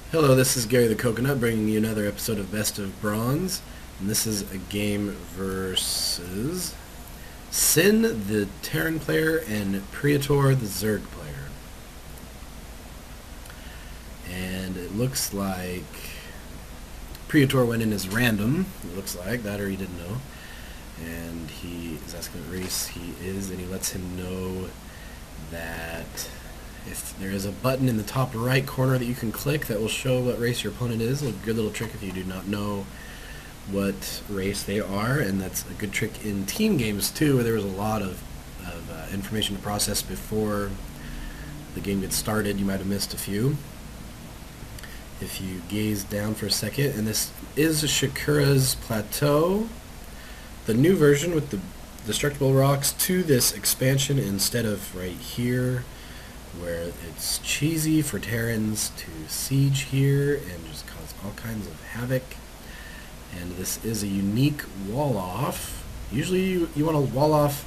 Hello, this is Gary the Coconut bringing you another episode of Best of Bronze. And this is a game versus Sin, the Terran player, and Praetor, the Zerg player. And it looks like Praetor went in as random, it looks like, that or he didn't know. And he is asking what race he is, and he lets him know that if there is a button in the top right corner that you can click that will show what race your opponent is. A good little trick if you do not know what race they are, and that's a good trick in team games too, where there was a lot of information to process before the game gets started. You might have missed a few. If you gaze down for a second, and this is Shakura's Plateau, the new version with the destructible rocks to this expansion instead of right here, where it's cheesy for Terrans to siege here and just cause all kinds of havoc. And this is a unique wall-off. Usually you want to wall off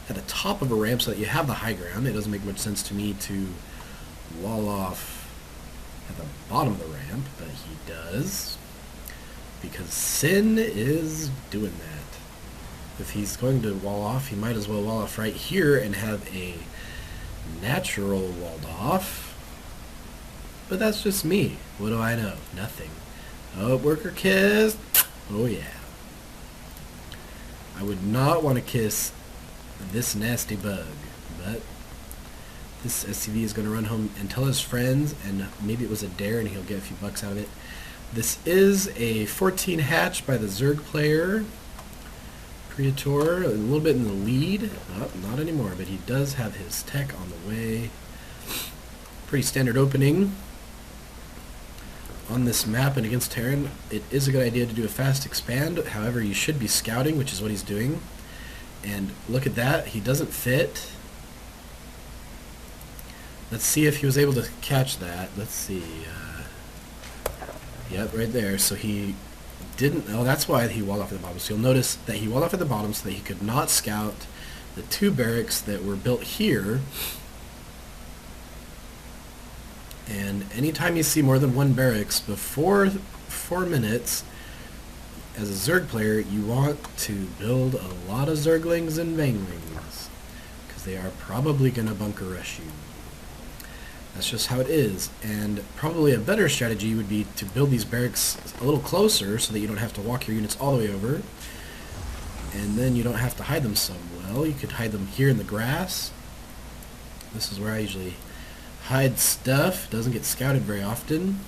at the top of a ramp so that you have the high ground. It doesn't make much sense to me to wall off at the bottom of the ramp, but he does, because Sin is doing that. If he's going to wall off, he might as well wall off right here and have a natural walled off. But that's just me. What do I know? Nothing. Oh, worker kiss. Oh yeah. I would not want to kiss this nasty bug, but this SCV is going to run home and tell his friends, and maybe it was a dare and he'll get a few bucks out of it. This is a 14 hatch by the Zerg player. Praetor, a little bit in the lead. Not anymore, but he does have his tech on the way. Pretty standard opening on this map, and against Terran, it is a good idea to do a fast expand. However, you should be scouting, which is what he's doing. And look at that, he doesn't fit. Let's see if he was able to catch that. Let's see. Yep, right there. So he didn't. Oh, that's why he walled off at the bottom. So you'll notice that he walled off at the bottom so that he could not scout the two barracks that were built here. And anytime you see more than one barracks before 4 minutes, as a Zerg player, you want to build a lot of Zerglings and Banglings, because they are probably going to bunker rush you. That's just how it is. And probably a better strategy would be to build these barracks a little closer so that you don't have to walk your units all the way over. And then you don't have to hide them so well. You could hide them here in the grass. This is where I usually hide stuff. Doesn't get scouted very often.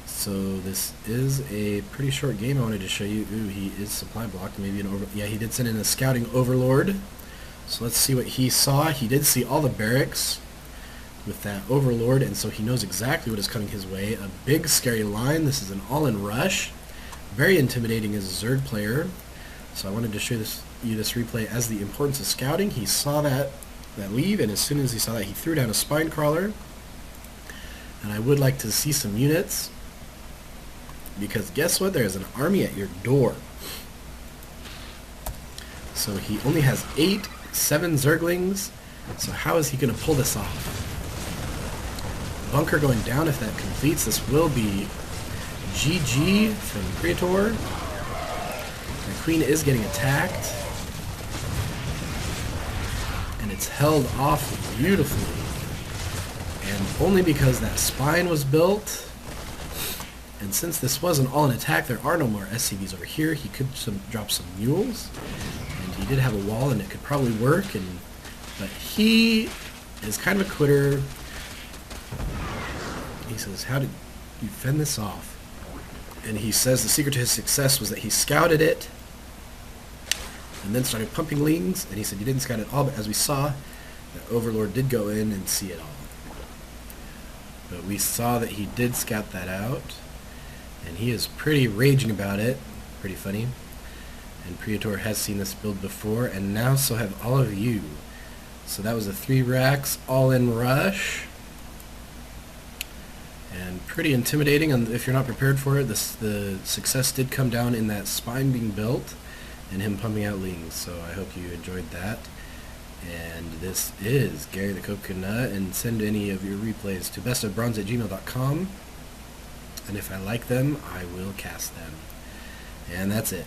So this is a pretty short game I wanted to show you. Ooh, he is supply blocked. Maybe an over... Yeah, he did send in a scouting overlord. So let's see what he saw. He did see all the barracks with that overlord, and so he knows exactly what is coming his way. A big scary line. This is an all-in rush. Very intimidating as a Zerg player. So I wanted to show you this replay as the importance of scouting. He saw that leave, and as soon as he saw that, he threw down a spine crawler. And I would like to see some units, because guess what? There is an army at your door. So he only has 7 Zerglings. So how is he going to pull this off? Bunker going down. If that completes, this will be GG from Praetor. The Queen is getting attacked, and it's held off beautifully, and only because that spine was built. And since this was an all-in attack, there are no more SCVs over here. He could drop some mules, and he did have a wall, and it could probably work. But he is kind of a quitter. He says, how did you fend this off? And he says the secret to his success was that he scouted it and then started pumping lings. And he said, you didn't scout it all, but as we saw, the Overlord did go in and see it all. But we saw that he did scout that out, and he is pretty raging about it. Pretty funny. And Praetor has seen this build before, and now so have all of you. So that was a 3 racks all-in rush. And pretty intimidating, and if you're not prepared for it, the success did come down in that spine being built and him pumping out lings. So I hope you enjoyed that. And this is Gary the Coconut, and send any of your replays to bestofbronze@gmail.com. and if I like them, I will cast them. And that's it.